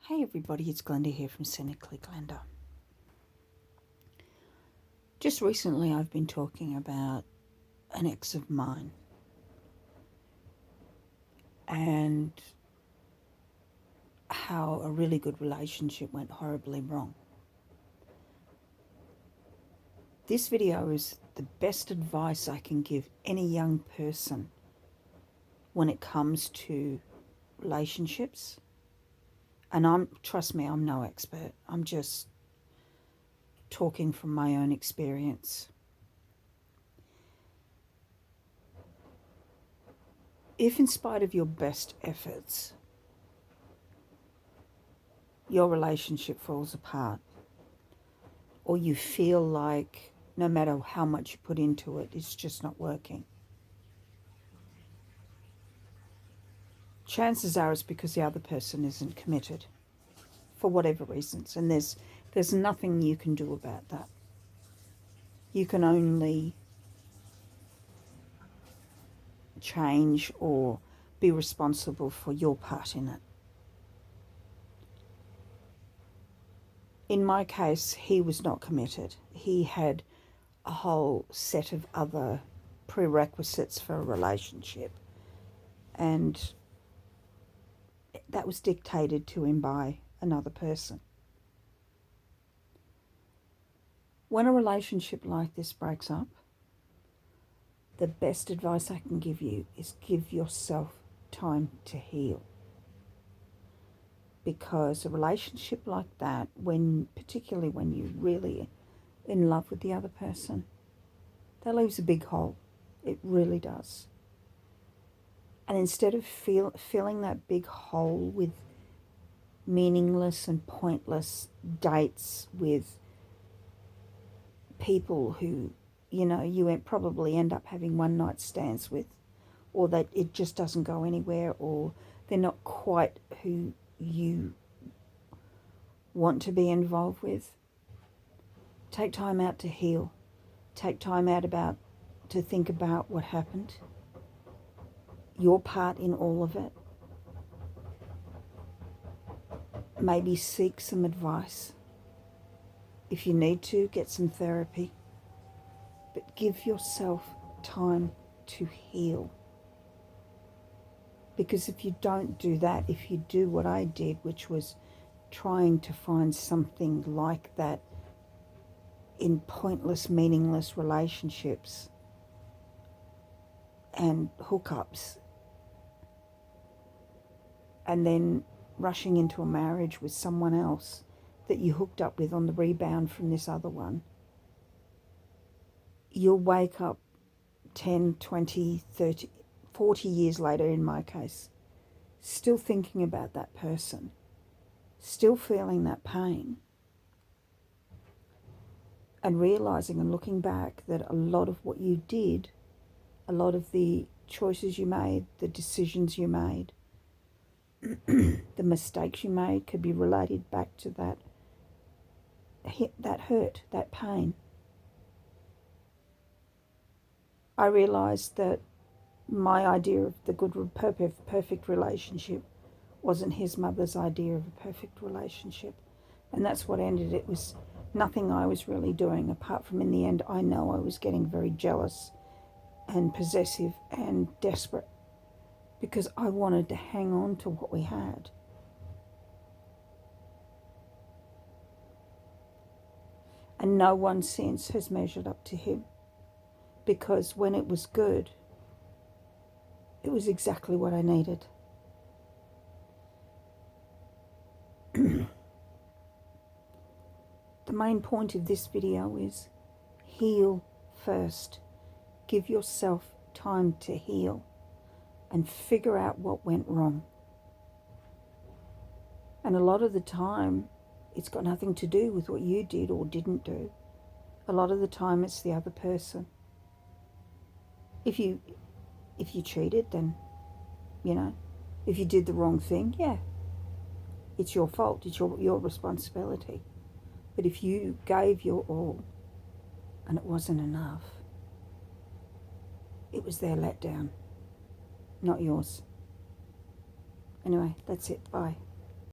Hey everybody, it's Glenda here from Cynically Glenda. Just recently I've been talking about an ex of mine and how a really good relationship went horribly wrong. This video is the best advice I can give any young person when it comes to relationships. And trust me, I'm no expert. I'm just talking from my own experience. If in spite of your best efforts, your relationship falls apart, or you feel like no matter how much you put into it, it's just not working, chances are it's because the other person isn't committed for whatever reasons, and there's nothing you can do about that. You can only change or be responsible for your part in it. In my case, he was not committed. He had a whole set of other prerequisites for a relationship, and that was dictated to him by another person. When a relationship like this breaks up, the best advice I can give you is give yourself time to heal. Because a relationship like that, particularly when you're really in love with the other person, that leaves a big hole. It really does. And instead of filling that big hole with meaningless and pointless dates with people who, you probably end up having one night stands with, or that it just doesn't go anywhere, or they're not quite who you want to be involved with. Take time out to heal. Take time out to think about what happened, your part in all of it. Maybe seek some advice. If you need to, get some therapy. But give yourself time to heal. Because if you don't do that, if you do what I did, which was trying to find something like that in pointless, meaningless relationships and hookups, and then rushing into a marriage with someone else that you hooked up with on the rebound from this other one, you'll wake up 10, 20, 30, 40 years later, in my case, still thinking about that person, still feeling that pain, and realizing and looking back that a lot of what you did, a lot of the choices you made, the decisions you made, the mistakes you made could be related back to that hurt, that pain. I realized that my idea of the good, perfect relationship wasn't his mother's idea of a perfect relationship. And that's what ended. It was nothing I was really doing, apart from, in the end, I know I was getting very jealous and possessive and desperate because I wanted to hang on to what we had. And no one since has measured up to him, because when it was good, it was exactly what I needed. The main point of this video is heal first. Give yourself time to heal and figure out what went wrong. And a lot of the time, it's got nothing to do with what you did or didn't do. A lot of the time, it's the other person. If you cheated, then, if you did the wrong thing, yeah, it's your fault. It's your responsibility. But if you gave your all and it wasn't enough, it was their letdown, not yours. Anyway, that's it. Bye.